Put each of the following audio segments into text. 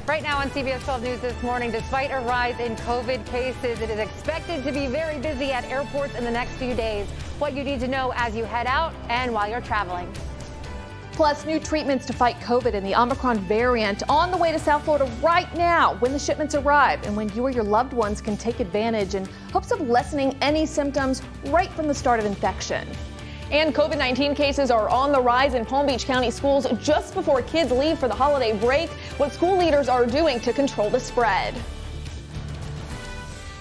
Right now on CBS 12 News this morning, despite a rise in COVID cases, it is expected to be very busy at airports in the next few days. What you need to know as you head out and while you're traveling. Plus, new treatments to fight COVID and the Omicron variant on the way to South Florida right now when the shipments arrive and when you or your loved ones can take advantage in hopes of lessening any symptoms right from the start of infection. And COVID-19 cases are on the rise in Palm Beach County schools just before kids leave for the holiday break. What school leaders are doing to control the spread.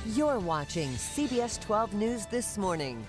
You're watching CBS 12 News this morning.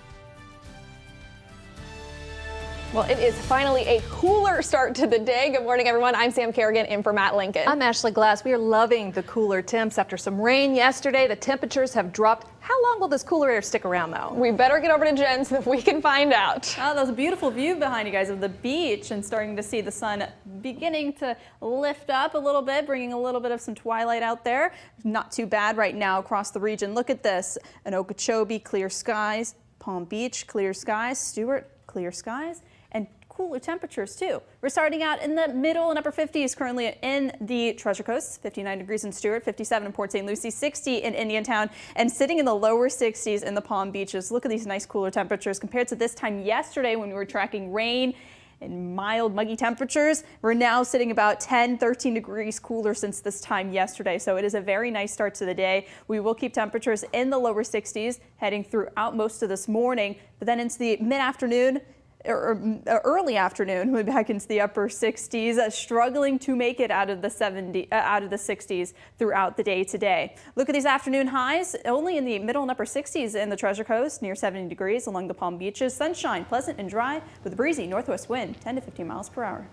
Well, it is finally a cooler start to the day. Good morning, everyone. I'm Sam Kerrigan in for Matt Lincoln. I'm Ashley Glass. We are loving the cooler temps after some rain yesterday. The temperatures have dropped. How long will this cooler air stick around, though? We better get over to Jen so that we can find out. Oh, there's a beautiful view behind you guys of the beach and starting to see the sun beginning to lift up a little bit, bringing a little bit of some twilight out there. Not too bad right now across the region. Look at this. In Okeechobee, clear skies. Palm Beach, clear skies. Stewart, clear skies. And cooler temperatures too. We're starting out in the middle and upper 50s currently in the Treasure Coast, 59 degrees in Stewart, 57 in Port St. Lucie, 60 in Indiantown, and sitting in the lower 60s in the Palm Beaches. Look at these nice cooler temperatures compared to this time yesterday when we were tracking rain and mild muggy temperatures. We're now sitting about 10, 13 degrees cooler since this time yesterday. So it is a very nice start to the day. We will keep temperatures in the lower 60s heading throughout most of this morning, but then into the mid-afternoon, or early afternoon, we'll be back into the upper 60s, struggling to make it out of the 60s throughout the day today. Look at these afternoon highs, only in the middle and upper 60s in the Treasure Coast, near 70 degrees along the Palm Beaches. Sunshine, pleasant and dry with a breezy northwest wind, 10 to 15 miles per hour.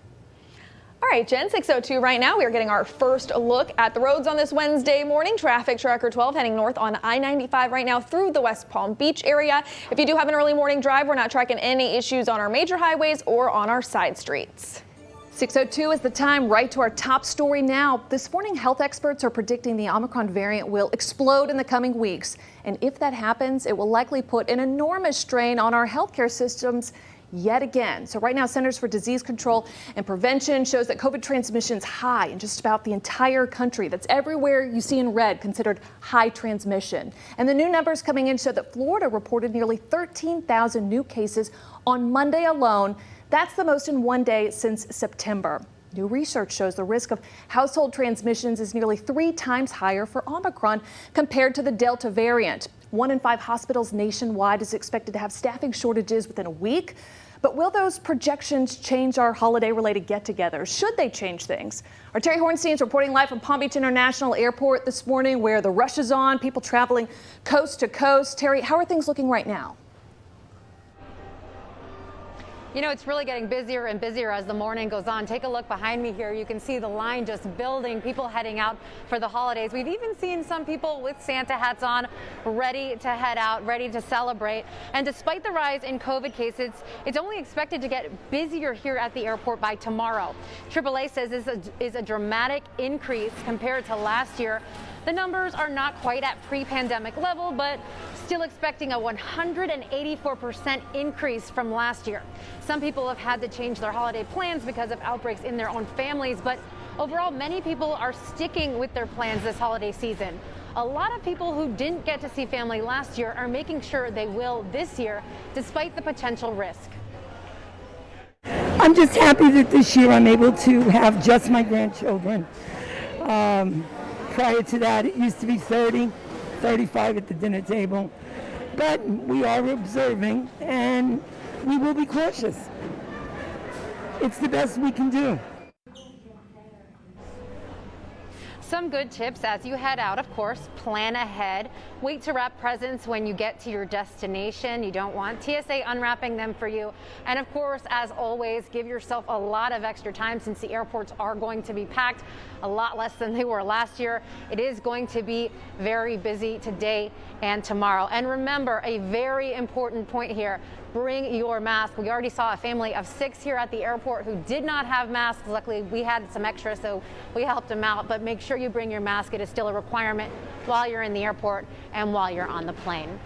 All right, Jen, 6:02 right now. We are getting our first look at the roads on this Wednesday morning. Traffic tracker 12 heading north on I-95 right now through the West Palm Beach area. If you do have an early morning drive, we're not tracking any issues on our major highways or on our side streets. 6:02 is the time. Right to our top story now. This morning, health experts are predicting the Omicron variant will explode in the coming weeks. And if that happens, it will likely put an enormous strain on our healthcare systems yet again. So right now, Centers for Disease Control and Prevention shows that COVID transmission is high in just about the entire country. That's everywhere you see in red considered high transmission. And the new numbers coming in show that Florida reported nearly 13,000 new cases on Monday alone. That's the most in one day since September. New research shows the risk of household transmissions is nearly 3 times higher for Omicron compared to the Delta variant. 1 in 5 hospitals nationwide is expected to have staffing shortages within a week. But will those projections change our holiday-related get-togethers? Should they change things? Our Terry Hornstein is reporting live from Palm Beach International Airport this morning, where the rush is on, people traveling coast to coast. Terry, how are things looking right now? You know, it's really getting busier and busier as the morning goes on. Take a look behind me here. You can see the line just building, people heading out for the holidays. We've even seen some people with Santa hats on, ready to head out, ready to celebrate. And despite the rise in COVID cases, it's only expected to get busier here at the airport by tomorrow. AAA says this is a dramatic increase compared to last year. The numbers are not quite at pre-pandemic level, but still expecting a 184% increase from last year. Some people have had to change their holiday plans because of outbreaks in their own families, but overall, many people are sticking with their plans this holiday season. A lot of people who didn't get to see family last year are making sure they will this year, despite the potential risk. I'm just happy that this year I'm able to have just my grandchildren. Prior to that, it used to be 30, 35 at the dinner table. But we are observing, and we will be cautious. It's the best we can do. Some good tips as you head out, of course, plan ahead. Wait to wrap presents when you get to your destination. You don't want TSA unwrapping them for you. And of course, as always, give yourself a lot of extra time since the airports are going to be packed, a lot less than they were last year. It is going to be very busy today and tomorrow. And remember, a very important point here, bring your mask. We already saw a family of 6 here at the airport who did not have masks. Luckily, we had some extra, so we helped them out. But make sure you bring your mask. It is still a requirement while you're in the airport and while you're on the plane.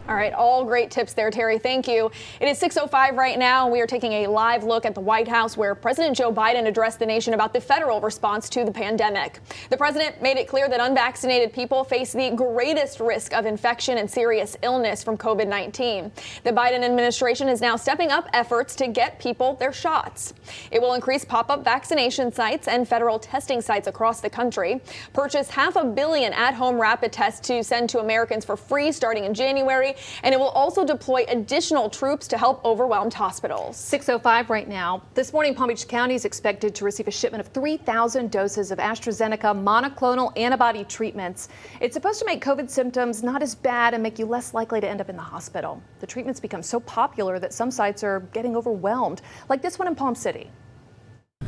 All right, all great tips there, Terry. Thank you. It is 6:05 right now, and we are taking a live look at the White House, where President Joe Biden addressed the nation about the federal response to the pandemic. The president made it clear that unvaccinated people face the greatest risk of infection and serious illness from COVID-19. The Biden administration is now stepping up efforts to get people their shots. It will increase pop-up vaccination sites and federal testing sites across the country, purchase 500 million at-home rapid tests to send to Americans for free starting in January, and it will also deploy additional troops to help overwhelmed hospitals. 6:05 right now. This morning, Palm Beach County is expected to receive a shipment of 3,000 doses of AstraZeneca monoclonal antibody treatments. It's supposed to make COVID symptoms not as bad and make you less likely to end up in the hospital. The treatments become so popular that some sites are getting overwhelmed, like this one in Palm City.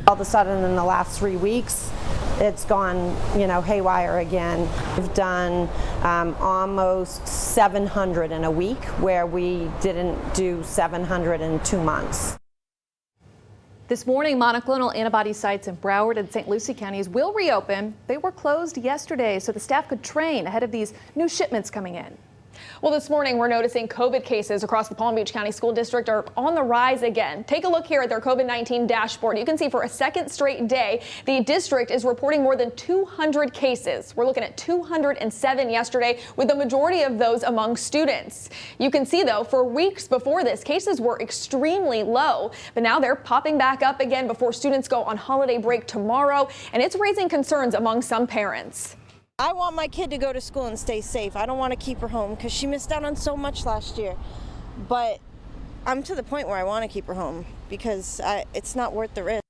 All of a sudden in the last 3 weeks, it's gone, haywire again. We've done almost 700 in a week, where we didn't do 700 in 2 months. This morning, monoclonal antibody sites in Broward and St. Lucie counties will reopen. They were closed yesterday so the staff could train ahead of these new shipments coming in. Well, this morning we're noticing COVID cases across the Palm Beach County School District are on the rise again. Take a look here at their COVID-19 dashboard. You can see for a second straight day, the district is reporting more than 200 cases. We're looking at 207 yesterday, with the majority of those among students. You can see, though, for weeks before this, cases were extremely low, but now they're popping back up again before students go on holiday break tomorrow, and it's raising concerns among some parents. I want my kid to go to school and stay safe. I don't want to keep her home because she missed out on so much last year. But I'm to the point where I want to keep her home because it's not worth the risk.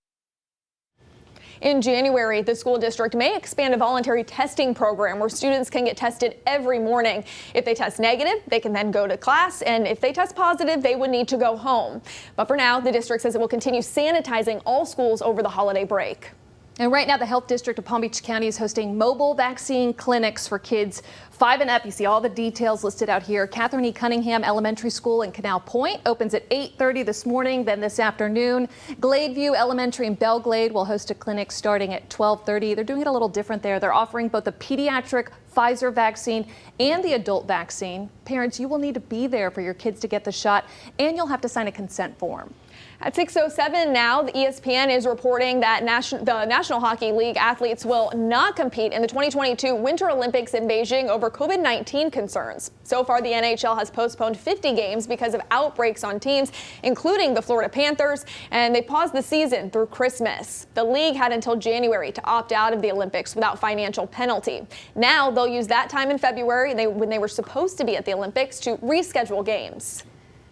In January, the school district may expand a voluntary testing program where students can get tested every morning. If they test negative, they can then go to class, and if they test positive, they would need to go home. But for now, the district says it will continue sanitizing all schools over the holiday break. And right now, the Health District of Palm Beach County is hosting mobile vaccine clinics for kids 5 and up. You see all the details listed out here. Catherine E. Cunningham Elementary School in Canal Point opens at 8:30 this morning, then this afternoon. Gladeview Elementary in Belglade will host a clinic starting at 12:30. They're doing it a little different there. They're offering both the pediatric Pfizer vaccine and the adult vaccine. Parents, you will need to be there for your kids to get the shot, and you'll have to sign a consent form. At 6:07 now, the ESPN is reporting that the National Hockey League athletes will not compete in the 2022 Winter Olympics in Beijing over COVID-19 concerns. So far, the NHL has postponed 50 games because of outbreaks on teams, including the Florida Panthers, and they paused the season through Christmas. The league had until January to opt out of the Olympics without financial penalty. Now they'll use that time in February, when they were supposed to be at the Olympics, to reschedule games.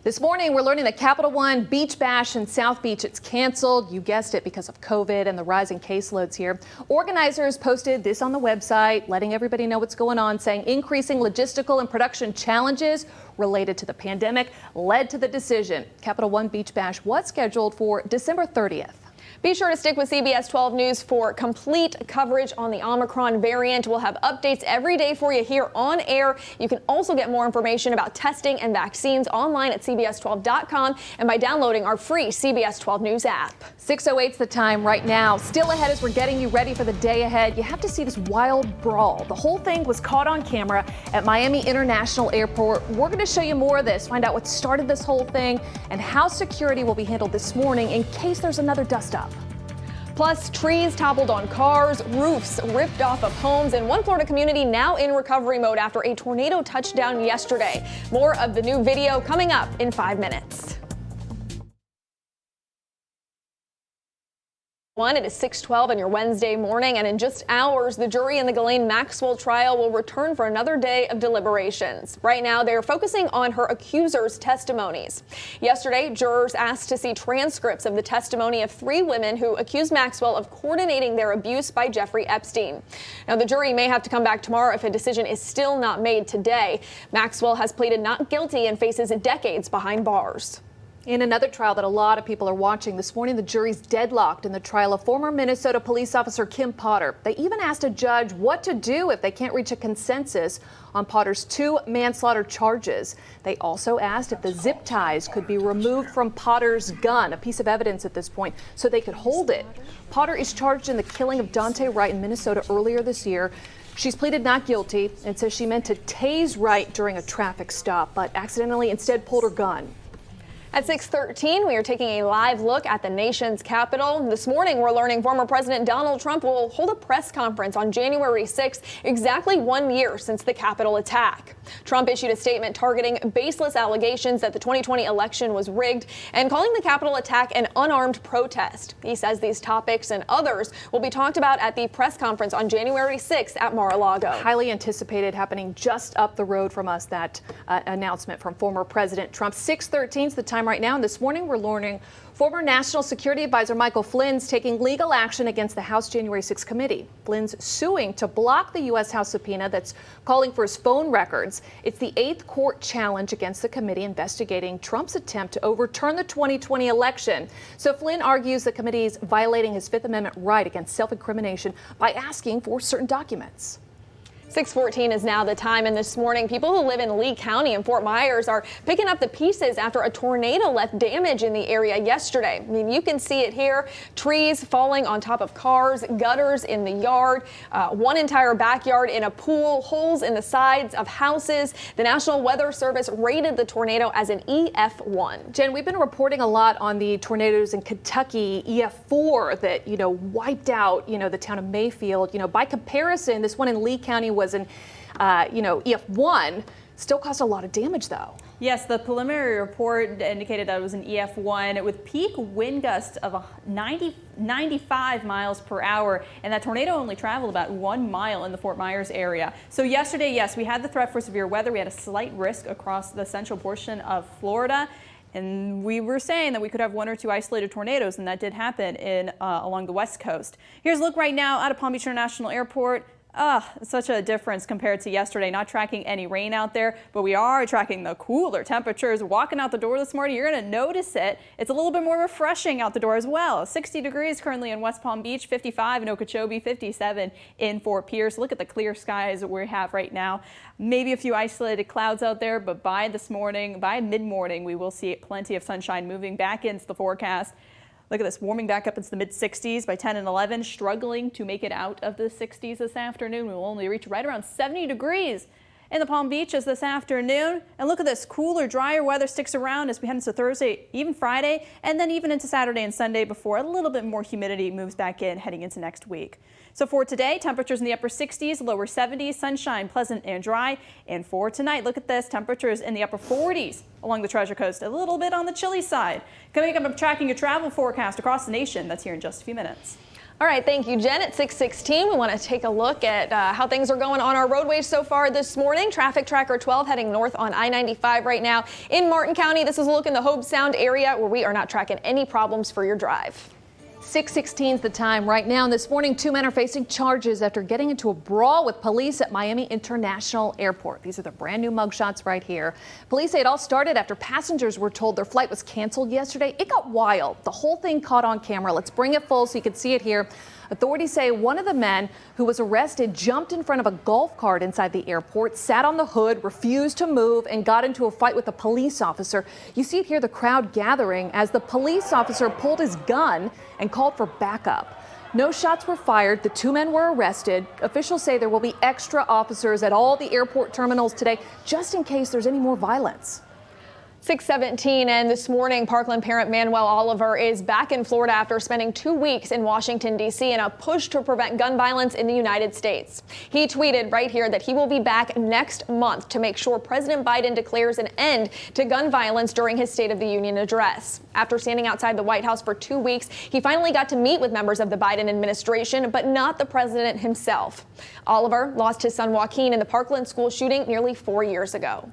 This morning, we're learning that Capital One Beach Bash in South Beach, it's canceled. You guessed it, because of COVID and the rising caseloads here. Organizers posted this on the website, letting everybody know what's going on, saying increasing logistical and production challenges related to the pandemic led to the decision. Capital One Beach Bash was scheduled for December 30th. Be sure to stick with CBS 12 News for complete coverage on the Omicron variant. We'll have updates every day for you here on air. You can also get more information about testing and vaccines online at CBS12.com and by downloading our free CBS 12 News app. 6:08's the time right now. Still ahead as we're getting you ready for the day ahead. You have to see this wild brawl. The whole thing was caught on camera at Miami International Airport. We're going to show you more of this, find out what started this whole thing, and how security will be handled this morning in case there's another dust-up. Plus, trees toppled on cars, roofs ripped off of homes, and one Florida community now in recovery mode after a tornado touchdown yesterday. More of the new video coming up in 5 minutes. It is 6:12 on your Wednesday morning, and in just hours, the jury in the Ghislaine Maxwell trial will return for another day of deliberations. Right now, they are focusing on her accuser's testimonies. Yesterday, jurors asked to see transcripts of the testimony of 3 women who accused Maxwell of coordinating their abuse by Jeffrey Epstein. Now, the jury may have to come back tomorrow if a decision is still not made today. Maxwell has pleaded not guilty and faces decades behind bars. In another trial that a lot of people are watching this morning, the jury's deadlocked in the trial of former Minnesota police officer Kim Potter. They even asked a judge what to do if they can't reach a consensus on Potter's 2 manslaughter charges. They also asked if the zip ties could be removed from Potter's gun, a piece of evidence at this point, so they could hold it. Potter is charged in the killing of Dante Wright in Minnesota earlier this year. She's pleaded not guilty and says she meant to tase Wright during a traffic stop, but accidentally instead pulled her gun. At 6:13, we are taking a live look at the nation's capital. This morning, we're learning former President Donald Trump will hold a press conference on January 6th, exactly 1 year since the Capitol attack. Trump issued a statement targeting baseless allegations that the 2020 election was rigged and calling the Capitol attack an unarmed protest. He says these topics and others will be talked about at the press conference on January 6th at Mar-a-Lago. Highly anticipated, happening just up the road from us, that announcement from former President Trump. 6:13 is the time right now, and this morning we're learning former National Security Advisor Michael Flynn's taking legal action against the House January 6 committee. Flynn's suing to block the U.S. House subpoena that's calling for his phone records. It's the 8th court challenge against the committee investigating Trump's attempt to overturn the 2020 election. So Flynn argues the committee is violating his Fifth Amendment right against self-incrimination by asking for certain documents. 6:14 is now the time, and this morning, people who live in Lee County and Fort Myers are picking up the pieces after a tornado left damage in the area yesterday. I mean, you can see it here, trees falling on top of cars, gutters in the yard, one entire backyard in a pool, holes in the sides of houses. The National Weather Service rated the tornado as an EF1. Jen, we've been reporting a lot on the tornadoes in Kentucky, EF4, that, wiped out, the town of Mayfield. By comparison, this one in Lee County was an, EF1, still caused a lot of damage, though. Yes, the preliminary report indicated that it was an EF1 with peak wind gusts of 95 miles per hour, and that tornado only traveled about 1 mile in the Fort Myers area. So yesterday, yes, we had the threat for severe weather. We had a slight risk across the central portion of Florida. And we were saying that we could have 1 or 2 isolated tornadoes, and that did happen along the West Coast. Here's a look right now out of Palm Beach International Airport. Such a difference compared to yesterday. Not tracking any rain out there, but we are tracking the cooler temperatures. Walking out the door this morning, you're going to notice it. It's a little bit more refreshing out the door as well. 60 degrees currently in West Palm Beach, 55 in Okeechobee, 57 in Fort Pierce. Look at the clear skies that we have right now. Maybe a few isolated clouds out there, but by mid-morning, we will see plenty of sunshine moving back into the forecast. Look at this, warming back up into the mid-60s by 10 and 11, struggling to make it out of the 60s this afternoon. We will only reach right around 70 degrees in the Palm Beaches this afternoon. And look at this, cooler, drier weather sticks around as we head into Thursday, even Friday, and then even into Saturday and Sunday before a little bit more humidity moves back in heading into next week. So for today, temperatures in the upper 60s, lower 70s, sunshine, pleasant and dry. And for tonight, look at this, temperatures in the upper 40s along the Treasure Coast, a little bit on the chilly side. Coming up, I'm tracking your travel forecast across the nation. That's here in just a few minutes. All right, thank you, Jen. At 6:16, we want to take a look at how things are going on our roadways so far this morning. Traffic Tracker 12 heading north on I-95 right now in Martin County. This is a look in the Hobe Sound area where we are not tracking any problems for your drive. 6:16 is the time right now. And this morning, 2 men are facing charges after getting into a brawl with police at Miami International Airport. These are the brand new mugshots right here. Police say it all started after passengers were told their flight was canceled yesterday. It got wild. The whole thing caught on camera. Let's bring it full so you can see it here. Authorities say one of the men who was arrested jumped in front of a golf cart inside the airport, sat on the hood, refused to move, and got into a fight with a police officer. You see it here, the crowd gathering as the police officer pulled his gun and called for backup. No shots were fired. The 2 men were arrested. Officials say there will be extra officers at all the airport terminals today, just in case there's any more violence. 6:17, and this morning, Parkland parent Manuel Oliver is back in Florida after spending 2 weeks in Washington, D.C. in a push to prevent gun violence in the United States. He tweeted right here that he will be back next month to make sure President Biden declares an end to gun violence during his State of the Union address. After standing outside the White House for 2 weeks, he finally got to meet with members of the Biden administration, but not the president himself. Oliver lost his son Joaquin in the Parkland school shooting nearly 4 years ago.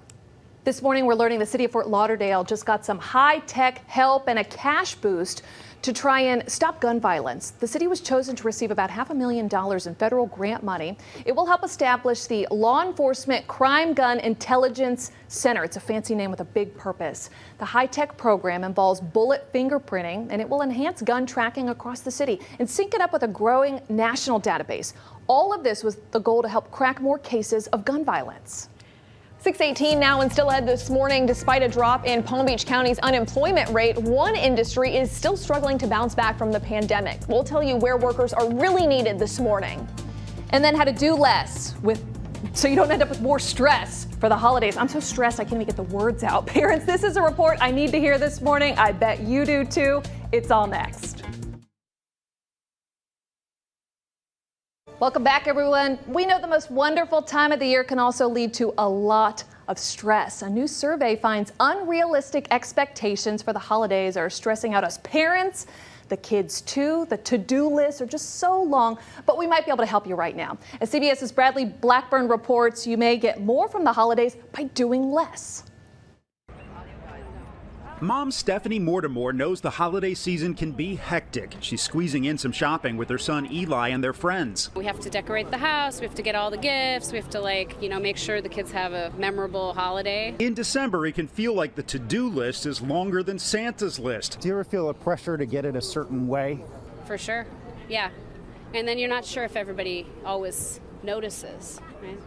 This morning, we're learning the city of Fort Lauderdale just got some high-tech help and a cash boost to try and stop gun violence. The city was chosen to receive about $500,000 in federal grant money. It will help establish the Law Enforcement Crime Gun Intelligence Center. It's a fancy name with a big purpose. The high-tech program involves bullet fingerprinting, and it will enhance gun tracking across the city and sync it up with a growing national database. All of this was the goal to help crack more cases of gun violence. 6:18 now, and still ahead this morning. Despite a drop in Palm Beach County's unemployment rate, one industry is still struggling to bounce back from the pandemic. We'll tell you where workers are really needed this morning. And then how to do less so you don't end up with more stress for the holidays. I'm so stressed I can't even get the words out. Parents, this is a report I need to hear this morning. I bet you do too. It's all next. Welcome back, everyone. We know the most wonderful time of the year can also lead to a lot of stress. A new survey finds unrealistic expectations for the holidays are stressing out us parents, the kids too. The to-do lists are just so long, but we might be able to help you right now. As CBS's Bradley Blackburn reports, you may get more from the holidays by doing less. Mom Stephanie Mortimer knows the holiday season can be hectic. She's squeezing in some shopping with her son Eli and their friends. We have to decorate the house, we have to get all the gifts, we have to make sure the kids have a memorable holiday. In December, it can feel like the to-do list is longer than Santa's list. Do you ever feel a pressure to get it a certain way? For sure, yeah. And then you're not sure if everybody always notices, right?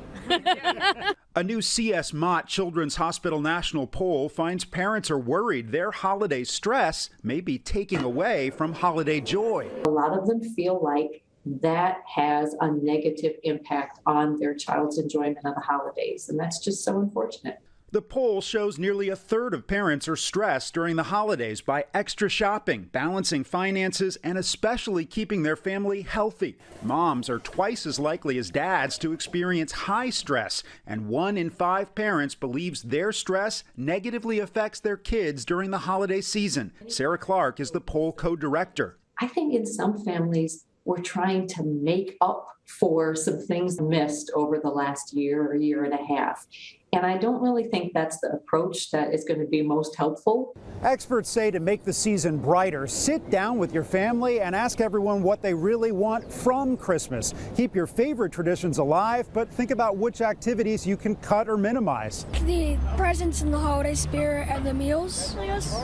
A new C.S. Mott Children's Hospital national poll finds parents are worried their holiday stress may be taking away from holiday joy. A lot of them feel like that has a negative impact on their child's enjoyment of the holidays, and that's just so unfortunate. The poll shows nearly a third of parents are stressed during the holidays by extra shopping, balancing finances, and especially keeping their family healthy. Moms are twice as likely as dads to experience high stress, and 1 in 5 parents believes their stress negatively affects their kids during the holiday season. Sarah Clark is the poll co-director. I think in some families, we're trying to make up for some things missed over the last year or year and a half. And I don't really think that's the approach that is going to be most helpful. Experts say to make the season brighter, sit down with your family and ask everyone what they really want from Christmas. Keep your favorite traditions alive, but think about which activities you can cut or minimize. The presents and the holiday spirit and the meals, I guess.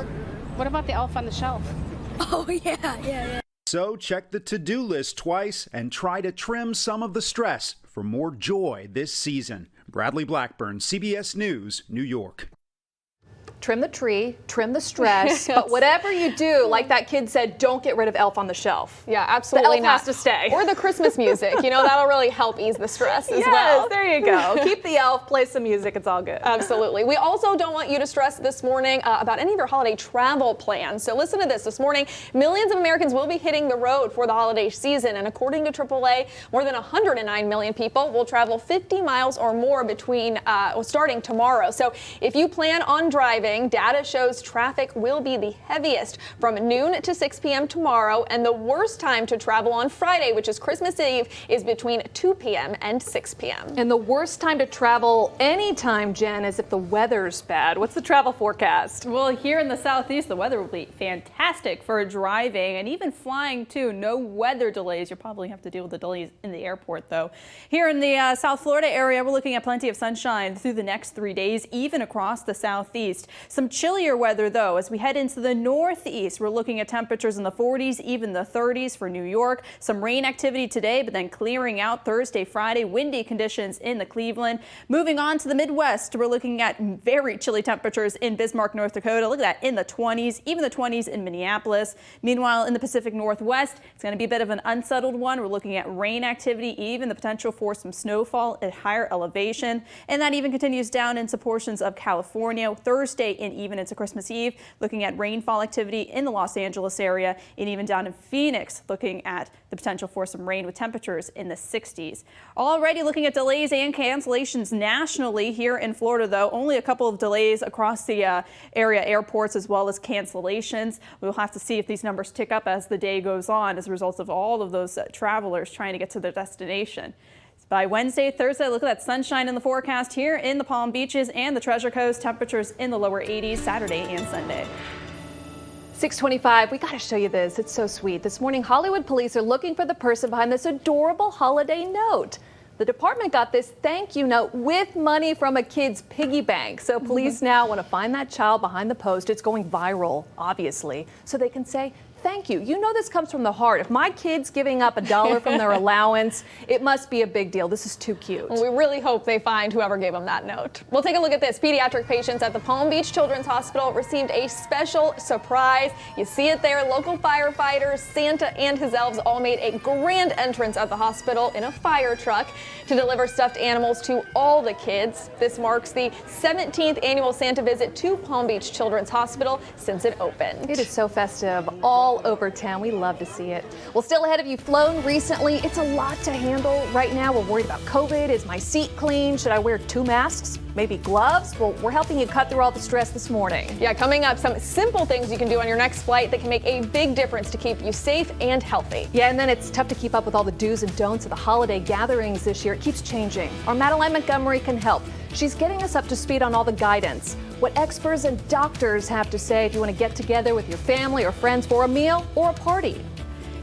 What about the elf on the shelf? Oh, yeah. So check the to-do list twice and try to trim some of the stress for more joy this season. Bradley Blackburn, CBS News, New York. Trim the tree, trim the stress, but whatever you do, like that kid said, don't get rid of Elf on the Shelf. Yeah, absolutely the elf not. has to stay. Or the Christmas music. That'll really help ease the stress as well. Yes, there you go. Keep the elf, play some music, it's all good. Absolutely. We also don't want you to stress this morning about any of your holiday travel plans. So listen to this. This morning, millions of Americans will be hitting the road for the holiday season. And according to AAA, more than 109 million people will travel 50 miles or more starting tomorrow. So if you plan on driving, data shows traffic will be the heaviest from noon to 6 p.m. tomorrow, and the worst time to travel on Friday, which is Christmas Eve, is between 2 p.m. and 6 p.m. And the worst time to travel anytime, Jen, is if the weather's bad. What's the travel forecast? Well, here in the southeast, the weather will be fantastic for driving and even flying too. No weather delays. You'll probably have to deal with the delays in the airport, though. Here in the South Florida area, we're looking at plenty of sunshine through the next 3 days, even across the southeast. Some chillier weather, though, as we head into the northeast. We're looking at temperatures in the 40s, even the 30s for New York. Some rain activity today, but then clearing out Thursday, Friday. Windy conditions in the Cleveland. Moving on to the Midwest, we're looking at very chilly temperatures in Bismarck, North Dakota. Look at that, in the 20s, even the 20s in Minneapolis. Meanwhile, in the Pacific Northwest, it's going to be a bit of an unsettled one. We're looking at rain activity, even the potential for some snowfall at higher elevation. And that even continues down into portions of California Thursday and even into Christmas Eve, looking at rainfall activity in the Los Angeles area and even down in Phoenix, looking at the potential for some rain with temperatures in the 60s. Already looking at delays and cancellations nationally here in Florida, though. Only a couple of delays across the area airports as well as cancellations. We'll have to see if these numbers tick up as the day goes on as a result of all of those travelers trying to get to their destination. By Wednesday, Thursday, look at that sunshine in the forecast here in the Palm Beaches and the Treasure Coast. Temperatures in the lower 80s Saturday and Sunday. 6:25, we got to show you this. It's so sweet. This morning, Hollywood police are looking for the person behind this adorable holiday note. The department got this thank you note with money from a kid's piggy bank. So police now want to find that child behind the post. It's going viral, obviously, so they can say thank you. You know this comes from the heart. If my kid's giving up $1 from their allowance, it must be a big deal. This is too cute. Well, we really hope they find whoever gave them that note. We'll take a look at this. Pediatric patients at the Palm Beach Children's Hospital received a special surprise. You see it there. Local firefighters, Santa, and his elves all made a grand entrance at the hospital in a fire truck to deliver stuffed animals to all the kids. This marks the 17th annual Santa visit to Palm Beach Children's Hospital since it opened. It is so festive all over town. We love to see it. Well, still ahead, have you flown recently? It's a lot to handle right now. We're worried about COVID. Is my seat clean? Should I wear 2 masks? Maybe gloves? Well, we're helping you cut through all the stress this morning. Yeah, coming up, some simple things you can do on your next flight that can make a big difference to keep you safe and healthy. Yeah, and then it's tough to keep up with all the do's and don'ts of the holiday gatherings this year. It keeps changing. Our Madeline Montgomery can help. She's getting us up to speed on all the guidance, what experts and doctors have to say if you want to get together with your family or friends for a meal or a party.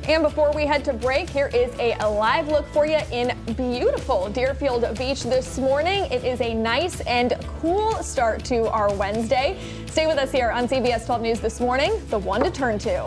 And before we head to break, here is a live look for you in beautiful Deerfield Beach this morning. It is a nice and cool start to our Wednesday. Stay with us here on CBS 12 News This Morning, the one to turn to.